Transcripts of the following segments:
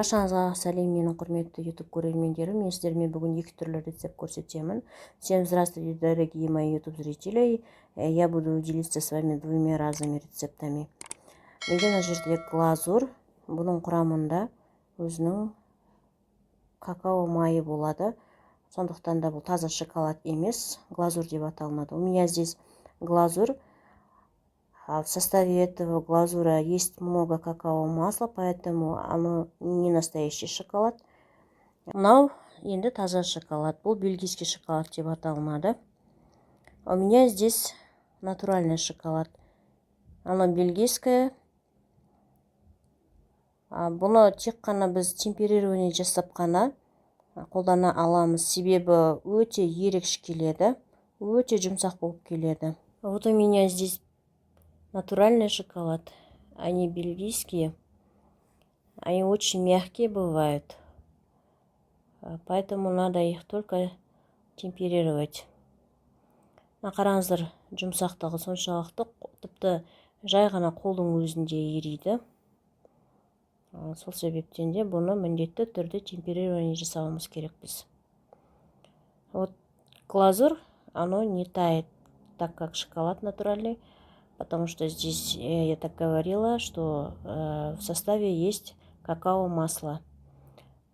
Баршаңызға сәлем, менің құрметті YouTube көрермендерім. Мен сіздермен бүгін екі түрлі рецепт көрсетемін. Всем здравствуйте, дорогие мои YouTube зрители. Я буду делиться с вами двумя разными рецептами. Менде мына жерде глазур, бұның құрамында өзінің какао майы болады. Сондықтан да бұл таза шоколад емес, глазур деп аталынады. У меня здесь глазур. В составе этого глазура есть много какао-масла, поэтому оно не настоящий шоколад. Мынау енді таза шоколад. Бұл бельгийский шоколад деп аталынады. У меня здесь натуральный шоколад. Оно бельгийское. Бұны тек қана біз темперирование жасап қана қолдана аламыз. Себебі өте ерекше келеді, өте жұмсақ болып келеді. Вот у меня здесь натуральный шоколад. Они бельгийские. Они очень мягкие бывают. Поэтому надо их только темперировать. Қараңыздар, жұмсақтығы соншалықты, тіпті жай ғана қолдың өзінде ериді. Сол себептен де бұны міндетті түрде темперирование жасауымыз керек біз. Вот глазурь, оно не тает так, как шоколад натуральный. Потому что здесь, я так говорила, что в составе есть какао-масло.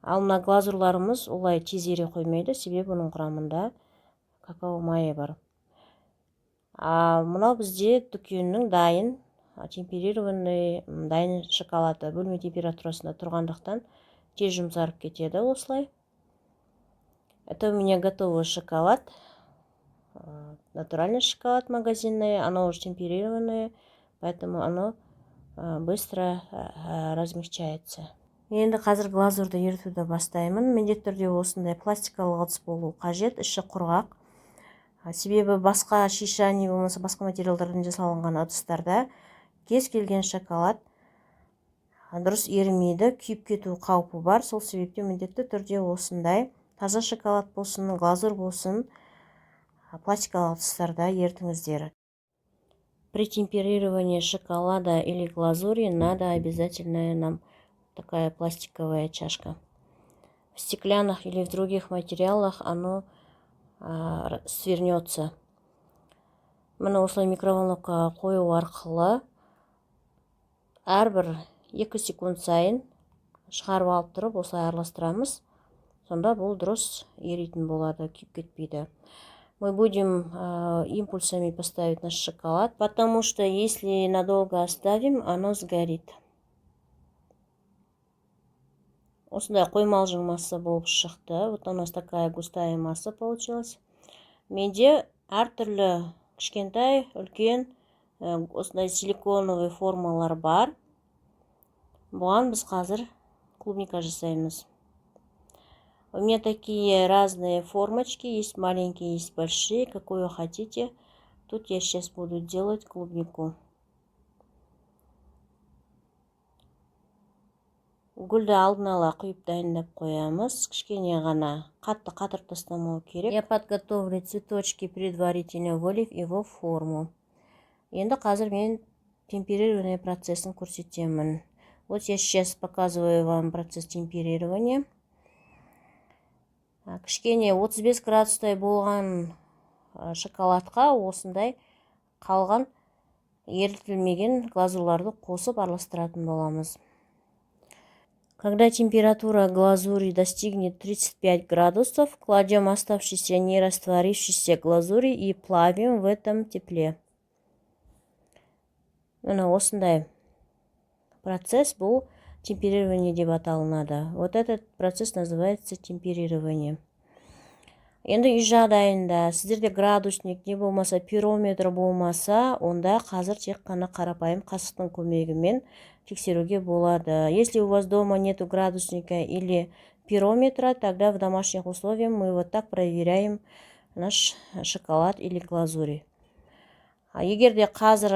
Ал мына глазурларымыз олай тез ере қоймайды, себебі оның құрамында какао майы бар. Мынау бізде дүкеннің дайын, темперированный дайын шоколады бөлме температурасында тұрғандықтан тез жұмсарып кетеді осылай. Это у меня готовый шоколад. Натуральный шоколад магазинный, оно уже темперированное, поэтому оно быстро размягчается. Енді қазір глазурды ерітуді бастаймын. Міндетті түрде осындай пластикалық ыдыс болу қажет, іші құрғақ. Себебі басқа шиша не болмаса басқа материалдардан жасалынған ыдыстарда кез келген шоколад дұрыс ерімейді, күйіп кету қаупі бар. Сол себептен міндетті түрде осындай таза шоколад болсын, глазур болсын, пластикалық ыдыстарда ерітіңіздер. При темперировании шоколада или глазури надо обязательно нам такая пластиковая чашка. В стеклянных или в других материалах оно свернется. Мына осылай микроволновкаға қою арқылы әрбір 2 секунд сайын шығарып алып тұрып осылай араластырамыз. Сонда бұл дұрыс еритін болады, күйіп кетпейді. Мы будем импульсами поставить наш шоколад, потому что если надолго оставим, оно сгорит. Осындай қоймалжың масса болып шықты. Вот у нас такая густая масса получилась. Менде әртүрлі кішкентай, үлкен осындай силиконовый формалар бар. Бұған біз қазір клубника жасаймыз. У меня такие разные формочки, есть маленькие, есть большие, какую хотите. Тут я сейчас буду делать клубнику. Гүлді алдын ала құйып дайындап қоямыз. Кішкене ғана қатты қатырып тастамау керек. Я подготовлю цветочки предварительно, вылив его в форму. Енді қазір мен темперированный процессын көрсетемін. Вот я сейчас показываю вам процесс темперирования. Кішкене 35 градустай болған шоколадқа осындай қалған ерітілмеген глазурларды қосып араластыратын боламыз. Когда температура глазури достигнет 35 градусов, кладем оставшиеся не растворившиеся глазури и плавим в этом тепле. Мына осындай процесс бұл темперирование деп аталынады. Вот этот процесс называется темперирование. Енді үй жағдайында сіздерде градусник не болмаса пирометр болмаса, онда қазір тек қана қарапайым қасықтың көмегімен тексеруге болады. Если у вас дома нету градусника или пирометра, тогда в домашних условиях мы вот так проверяем наш шоколад или глазури. Егер де қазір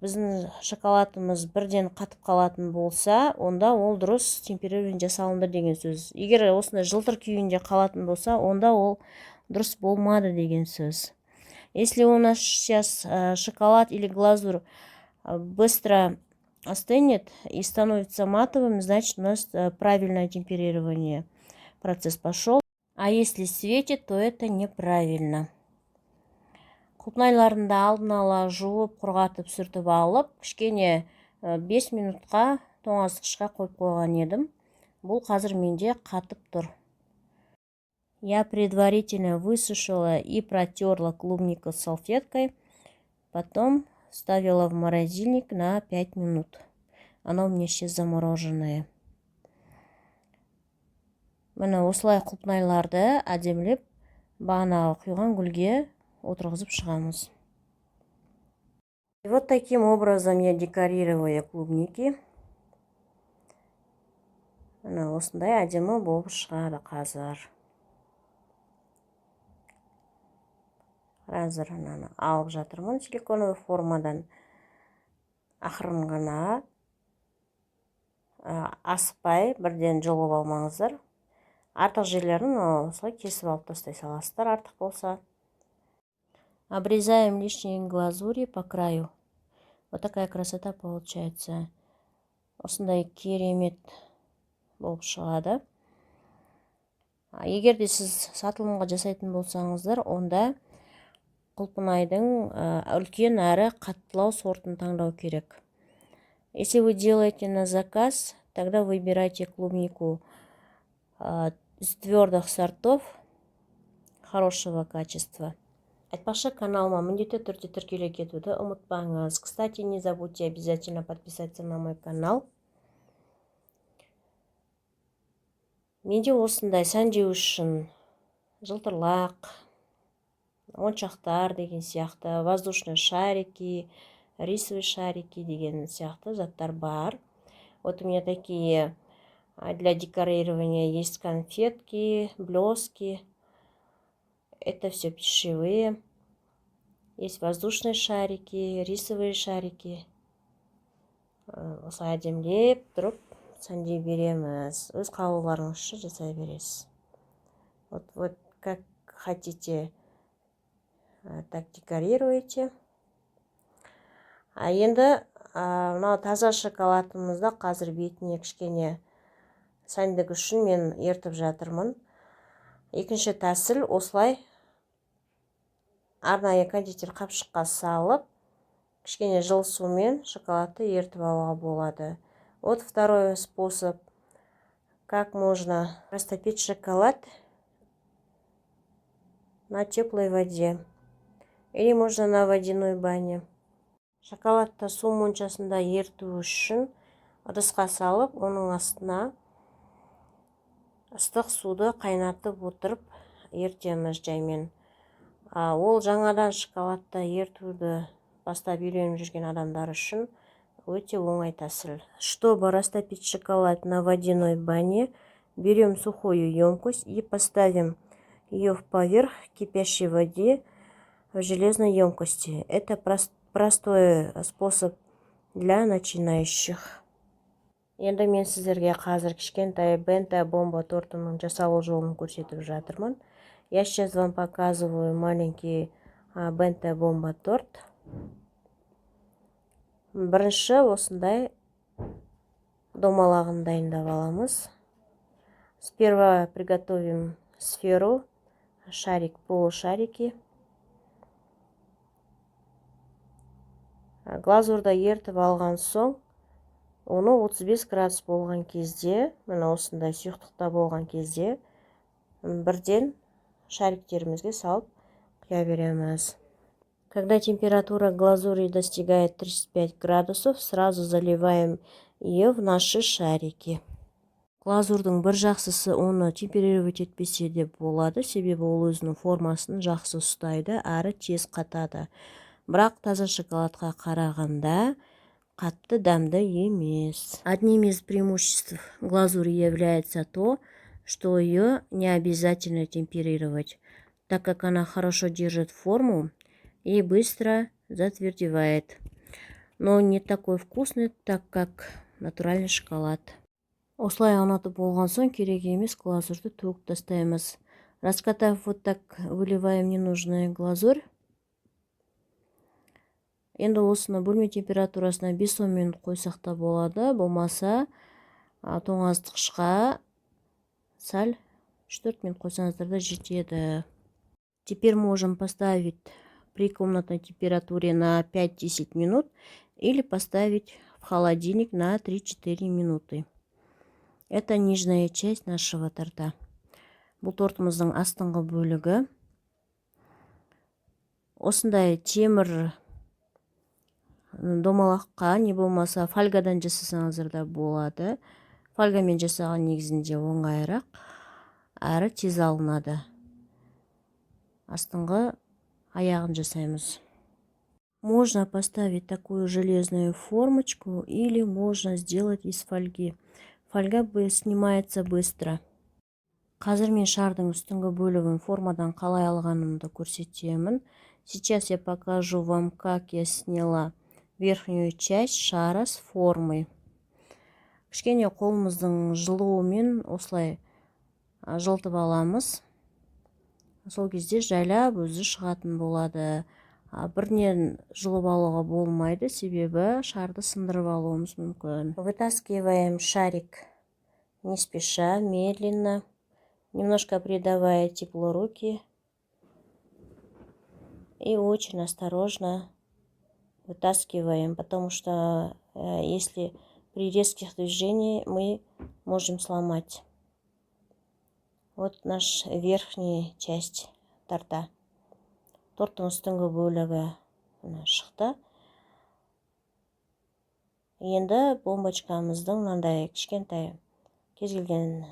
біздің шоколадымыз бірден қатып қалатын болса, онда ол дұрыс темперирование жасалынды деген сөз. Егер осындай жылтыр күйінде қалатын болса, онда ол дұрыс болмады деген сөз. Если у нас сейчас шоколад или глазурь быстро остынет и становится матовым, значит у нас правильное темперирование. Процесс пошел. А если светит, то это неправильно. Құлпынайларын да алдын ала жуып, құрғатып, сүртіп алып, кішкене 5 минутқа тоңазытқышқа қойып қойған едім. Бұл қазір менде қатып тұр. Я предварительно высушила и протерла клубнику салфеткой. Потом ставила в морозильник на 5 минут. Оно у меня сейчас замороженное. Міне осылай құлпынайларды әдемілеп бағанағы құйған гүлге отырғызып шығамыз. И вот таким образом я декорирую клубники. Міне осындай әдемі болып шығады қазір. Қазір алып жатырмын силиконовый формадан. Ақырын ғана асықпай бірден жұлып алмаңыздар. Артық жерлерін осылай кесіп алып тастай саласыздар, артық болса. Обрезаем лишние глазури по краю. Вот такая красота получается. Осындай керемет болып шығады. Егер де сіз сатылымға жасайтын болсаңыздар, онда құлпынайдың үлкен әрі қаттылау сортын таңдау керек. Если вы делаете на заказ, тогда выбирайте клубнику из твердых сортов хорошего качества. Айтпақшы, каналыма міндетті түрде тіркеле кетуді ұмытпаңыз. Кстати, не забудьте обязательно подписаться на мой канал. Менде осындай сәндеу үшін жылтырлақ, моншақтар деген сияқты, воздушный шарики, рисовые шарики деген сияқты заттар бар. Вот у меня такие для декорирования есть конфетки, блески. Это все пищевые. Есть воздушные шарики, рисовые шарики. Осылай әдемілеп тұрып сәндей береміз. Өз қалауларыңызша жасай бересіз. Вот как хотите, так декорируете. Енді мынау таза шоколадымызды қазір бетіне кішкене сәндік үшін мен ертіп жатырмын. Екінші тәсіл осылай арнайы кондитер қапшыққа салып, кішкене жылы сумен шоколадты ертіп алуға болады. Вот второй способ, как можно растопить шоколад на теплой воде. Или можно на водяной бане. Шоколадты су моншасында ерту үшін ыдысқа салып, оның астына ыстық суды қайнатып отырып ертеміз жаймен. Ол жаңадан шоколадты ертуді бастап үйреніп жүрген адамдар үшін өте оңай тәсіл. Чтобы растопить шоколад на водяной бане, берем сухую емкость и поставим ее поверх кипящей воды в железной емкости. Это простой способ для начинающих. Енді мен сіздерге қазір кішкентай бента бомба тортының жасалу жолын көрсетіп жатырмын. Я сейчас вам показываю маленький бента бомба торт. Бірінші осындай домалағын дайындап аламыз. Сперва приготовим сферу, шарик, полушарики. Глазурды ертіп алған соң, оны 35 градус болған кезде, мына осындай сұйықтықта болған кезде, бірден шариктерімізге салып құя береміз. Когда температура глазури достигает 35 градусов, сразу заливаем ее в наши шарики. Глазурдың бір жақсысы оны темперировать етпесе де болады, себебі ол өзінің формасын жақсы ұстайды, әрі тез қатады. Бірақ таза шоколадқа қарағанда қатты дәмді емес. Одним из преимуществ глазури является то, что ее не обязательно темперировать, так как она хорошо держит форму и быстро затвердевает. Но не такой вкусный, так как натуральный шоколад. Осылай ұнатып болған соң керек емес глазурды төгіп тастаймыз. Раскатав вот так, выливаем ненужную глазурь. Енді осыны бөлме температурасына 5-10 минут қойсақ та болады, болмаса тоңазытқышқа сәл 3-4 минут қойсаңыздар да жетеді. Теперь можем поставить при комнатной температуре на 5-10 минут или поставить в холодильник на 3-4 минуты. Это нижняя часть нашего торта. Бұл тортымыздың астыңғы бөлігі. Осындай темір домалаққа не болмаса фольгадан жасасаңыздар да болады. Фольгамен жасаған негізінде оңайырақ, әрі тез алынады. Астыңғы аяғын жасаймыз. Можно поставить такую железную формочку или можно сделать из фольги. Фольга снимается быстро. Қазір мен шардың үстіңгі бөлігін формадан қалай алғанымды көрсетемін. Сейчас я покажу вам, как я сняла верхнюю часть шара с формой. Кішкене қолымыздың жылуымен осылай жылтып аламыз. Сол кезде жайлап өзі шығатын болады. Бірінен жұлып алуға болмайды, себебі шарды сындырып алуымыз мүмкін. Вытаскиваем шарик не спеша, медленно, немножко придавая тепло руки и очень осторожно вытаскиваем, потому что если при резких движениях мы можем сломать. Вот наша верхняя часть торта. Торттың үстіңгі бөлігі шықты. Енді бомбочкамыздың мынандай кішкентай кез келген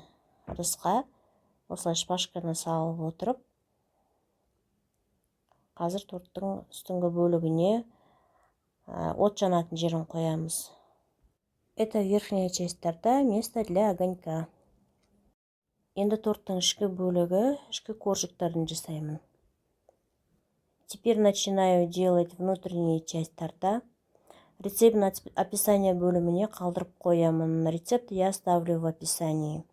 ыдысқа осылай шпажканы салып отырып, қазір торттың үстіңгі бөлігіне от жанатын жерін қоямыз. Это верхняя часть торта, место для огонька. Енді торттың ішкі бөлігі, ішкі коржиктарын жасаймын. Теперь начинаю делать внутреннюю часть торта. Рецепт описание бөліміне қалдырып қоямын. Рецепт я оставлю в описании.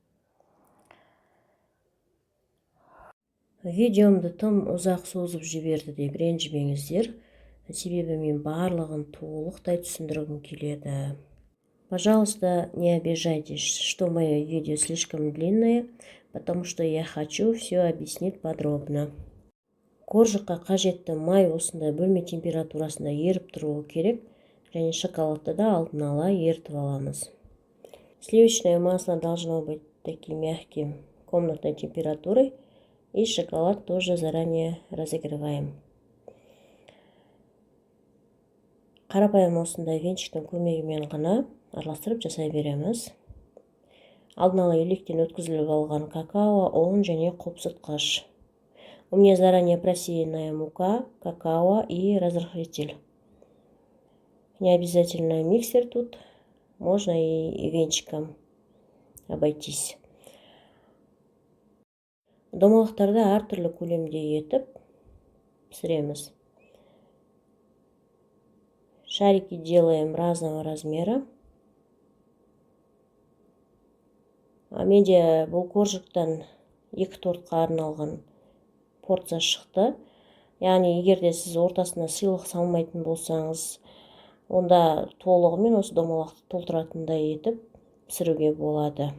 Видеомды тым ұзақ созып жіберді деп ренжімеңіздер. Себебі мен барлығын толықтай түсіндіргім келеді. Пожалуйста, не обижайтесь, что мое видео слишком длинное, потому что я хочу все объяснить подробно. Коржыққа қажетті май осындай бөлме температурасында еріп тұруы керек, және шоколадты да алдын ала ерітіп аламыз. Сливочное масло должно быть таким мягким, комнатной температурой, и шоколад тоже заранее разогреваем. Қарапайым осындай венчиктің көмегімен ғана араластырып жасай береміз. Алдын ала електен өткізіліп алған какао, ұн және қопсытқыш. У меня заранее просеянная мука, какао и разрыхлитель. Не обязательно миксер тут, можно и венчиком обойтись. Домалақтарды әртүрлі көлемде етіп пісіреміз. Шарики делаем разного размера. Менде бұл коржықтан 2 тортқа арналған порция шықты. Яғни, егерде сіз ортасына сыйлық салмайтын болсаңыз, онда толығымен осы домалақты толтыратындай етіп пісіруге болады.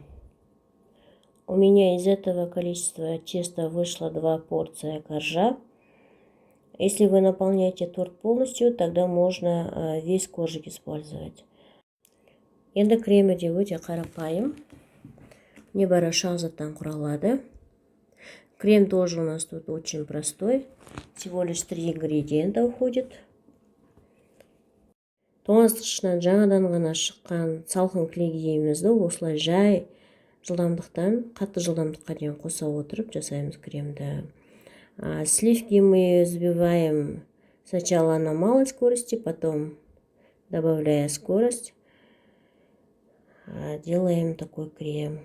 У меня из этого количества теста вышло 2 порции коржа. Если вы наполняете торт полностью, тогда можно весь коржик использовать. Енді кремі де өте қарапайым. Небары шағзаттан құралады. Крем тоже у нас тут очень простой. Всего лишь 3 ингредиента уходит. Тоңазытқыштан жаңадан ғана шыққан салқын кілегейімізді осылай жай жылдамдықтан қатты жылдамдыққа дейін қоса отырып жасаймыз кремді. Сливки мы взбиваем сначала на малой скорости, потом, добавляя скорость, делаем такой крем.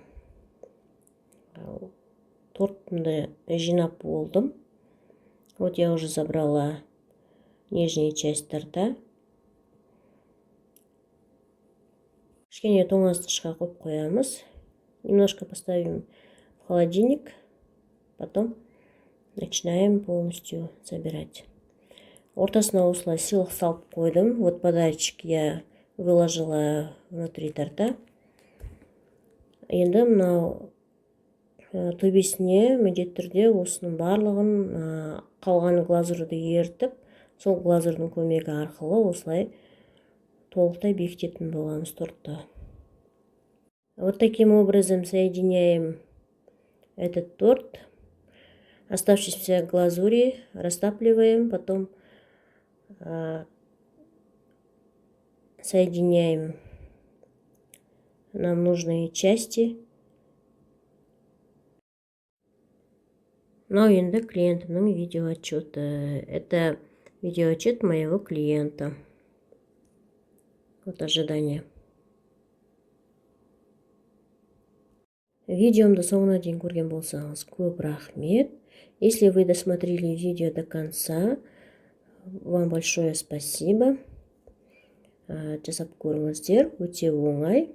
Тортымды жинап болдым. Вот я уже забрала нижняя часть торта. Кішкене тоңазытқышқа қойып қоямыз. Немножко поставим в холодильник, потом начинаем полностью собирать. Ортасына осылай сыйлық салып қойдым. Вот подарочек я выложила внутри торта. Енді мынау төбесіне міндетті түрде осының барлығын қалған глазурды ертіп, сол глазурдың көмегі арқылы осылай толықтай бекітетін боламыз тортты. Вот таким образом соединяем этот торт. Оставшиеся глазури растапливаем, потом соединяем нам нужные части. Но енді клиентімнің видеоотчеты. Это видеоотчет моего клиента. Вот ожидание. Видеомды соңына дейін көрген болсаңыз көп рахмет. Если вы досмотрели видео до конца, вам большое спасибо. Жасап көріңіздер, өте оңай.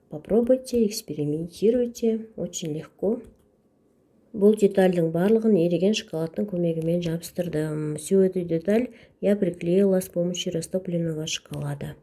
Попробуйте, экспериментируйте, очень легко. Бұл детальдің барлығын еріген шоколадтың көмегімен жабыстырдым. Всю эту деталь я приклеила с помощью растопленного шоколада.